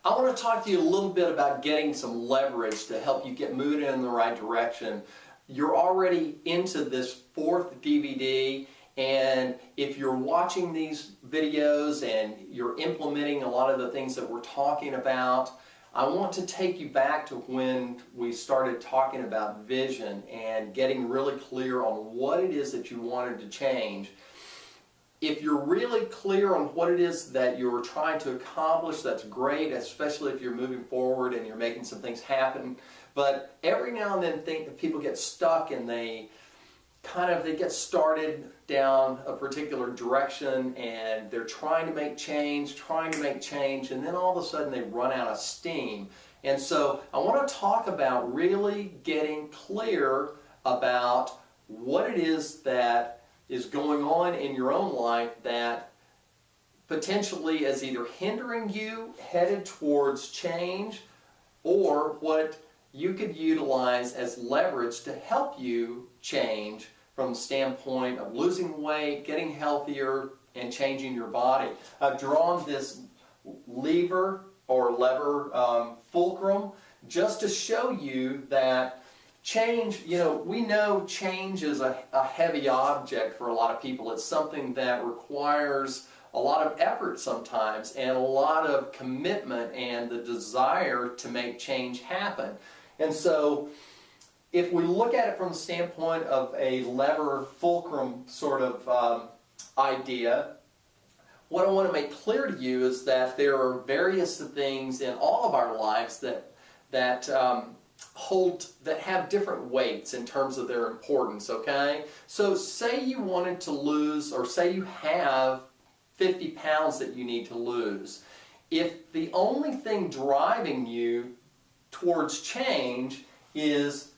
I want to talk to you a little bit about getting some leverage to help you get moving in the right direction. You're already into this fourth DVD, and if you're watching these videos and you're implementing a lot of the things that we're talking about, I want to take you back to when we started talking about vision and getting really clear on what it is that you wanted to change. If you're really clear on what it is that you're trying to accomplish, that's great, especially if you're moving forward and you're making some things happen. But every now and then think that people get stuck and they get started down a particular direction and they're trying to make change, and then all of a sudden they run out of steam. And so I want to talk about really getting clear about what it is that is going on in your own life that potentially is either hindering you headed towards change, or what you could utilize as leverage to help you change from the standpoint of losing weight, getting healthier, and changing your body. I've drawn this lever fulcrum just to show you that change, we know change is a heavy object for a lot of people. It's something that requires a lot of effort sometimes and a lot of commitment and the desire to make change happen. And so if we look at it from the standpoint of a lever fulcrum sort of idea, what I want to make clear to you is that there are various things in all of our lives that have different weights in terms of their importance, okay? So say you wanted to lose, or say you have 50 pounds that you need to lose. If the only thing driving you towards change is,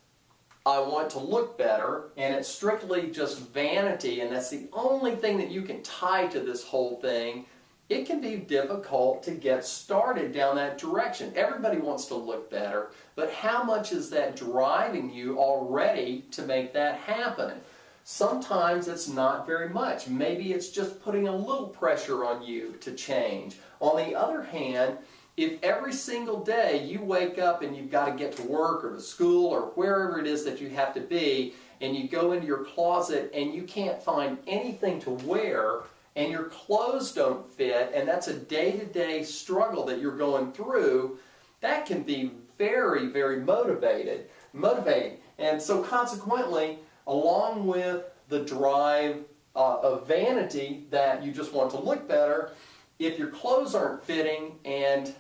I want to look better, and it's strictly just vanity, and that's the only thing that you can tie to this whole thing, it can be difficult to get started down that direction. Everybody wants to look better, but how much is that driving you already to make that happen? Sometimes it's not very much. Maybe it's just putting a little pressure on you to change. On the other hand, if every single day you wake up and you've got to get to work or to school or wherever it is that you have to be, and you go into your closet and you can't find anything to wear, and your clothes don't fit, and that's a day-to-day struggle that you're going through, that can be very, very motivating. And so consequently, along with the drive of vanity that you just want to look better, if your clothes aren't fitting and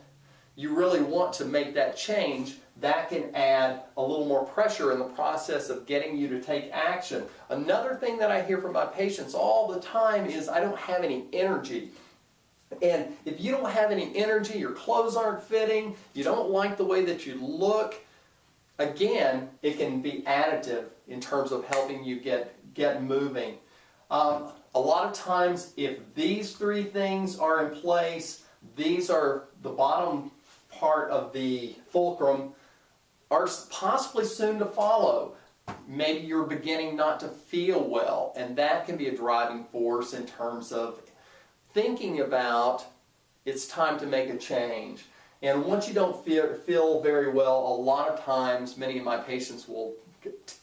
you really want to make that change, that can add a little more pressure in the process of getting you to take action. Another thing that I hear from my patients all the time is, I don't have any energy. And if you don't have any energy, your clothes aren't fitting, you don't like the way that you look, again, it can be additive in terms of helping you get moving. A lot of times, if these three things are in place, these are the bottom part of the fulcrum, are possibly soon to follow. Maybe you're beginning not to feel well, and that can be a driving force in terms of thinking about it's time to make a change. And once you don't feel very well, a lot of times many of my patients will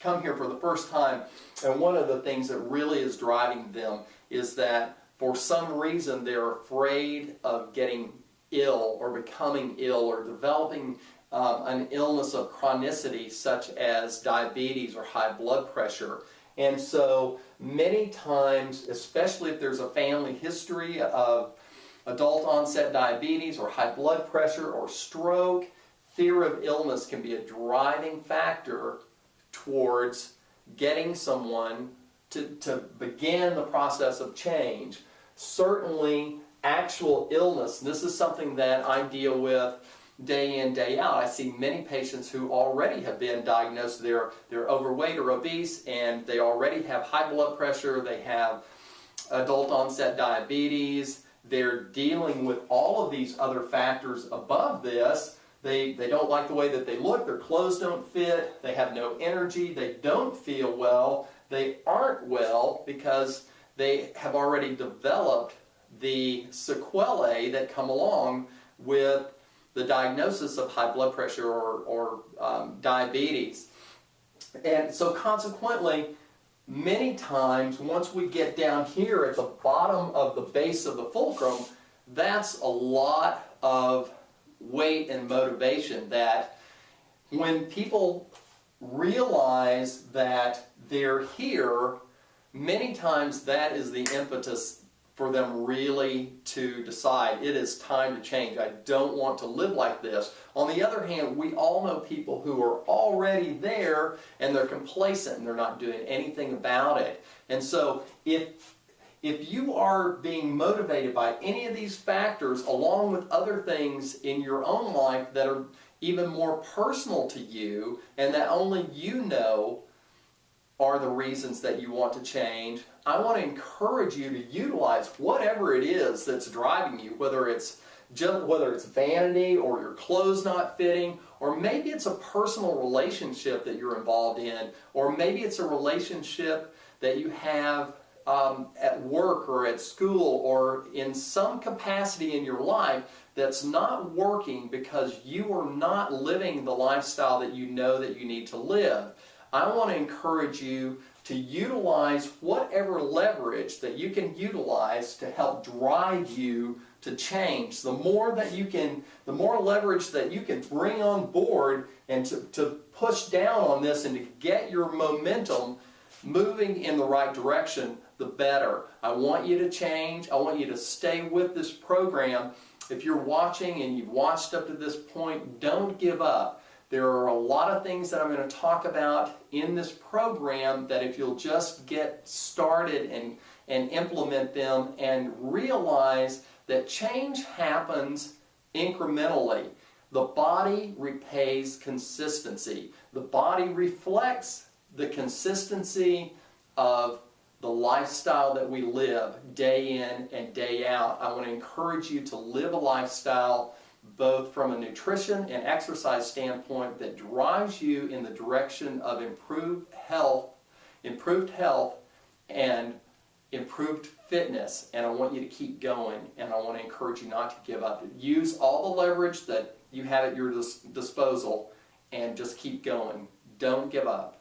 come here for the first time, and one of the things that really is driving them is that for some reason they're afraid of getting ill or becoming ill or developing an illness of chronicity such as diabetes or high blood pressure. And so many times, especially if there's a family history of adult onset diabetes or high blood pressure or stroke, fear of illness can be a driving factor towards getting someone to begin the process of change. Certainly actual illness, this is something that I deal with day in, day out. I see many patients who already have been diagnosed, they're overweight or obese, and they already have high blood pressure, they have adult onset diabetes, they're dealing with all of these other factors above this. They don't like the way that they look, their clothes don't fit, they have no energy, they don't feel well, they aren't well because they have already developed the sequelae that come along with the diagnosis of high blood pressure or diabetes. And so consequently, many times once we get down here at the bottom of the base of the fulcrum, that's a lot of weight and motivation that when people realize that they're here, many times that is the impetus for them really to decide it is time to change. I don't want to live like this. On the other hand, we all know people who are already there and they're complacent and they're not doing anything about it. And so if you are being motivated by any of these factors along with other things in your own life that are even more personal to you and that only you know are the reasons that you want to change, I want to encourage you to utilize whatever it is that's driving you, whether it's vanity or your clothes not fitting, or maybe it's a personal relationship that you're involved in, or maybe it's a relationship that you have at work or at school or in some capacity in your life that's not working because you are not living the lifestyle that you know that you need to live. I want to encourage you to utilize whatever leverage that you can utilize to help drive you to change. The more leverage that you can bring on board and to push down on this and to get your momentum moving in the right direction, the better. I want you to change. I want you to stay with this program. If you're watching and you've watched up to this point, don't give up. There are a lot of things that I'm going to talk about in this program that if you'll just get started and implement them and realize that change happens incrementally. The body repays consistency. The body reflects the consistency of the lifestyle that we live day in and day out. I want to encourage you to live a lifestyle both from a nutrition and exercise standpoint that drives you in the direction of improved health and improved fitness. And I want you to keep going, and I want to encourage you not to give up. Use all the leverage that you have at your disposal and just keep going. Don't give up.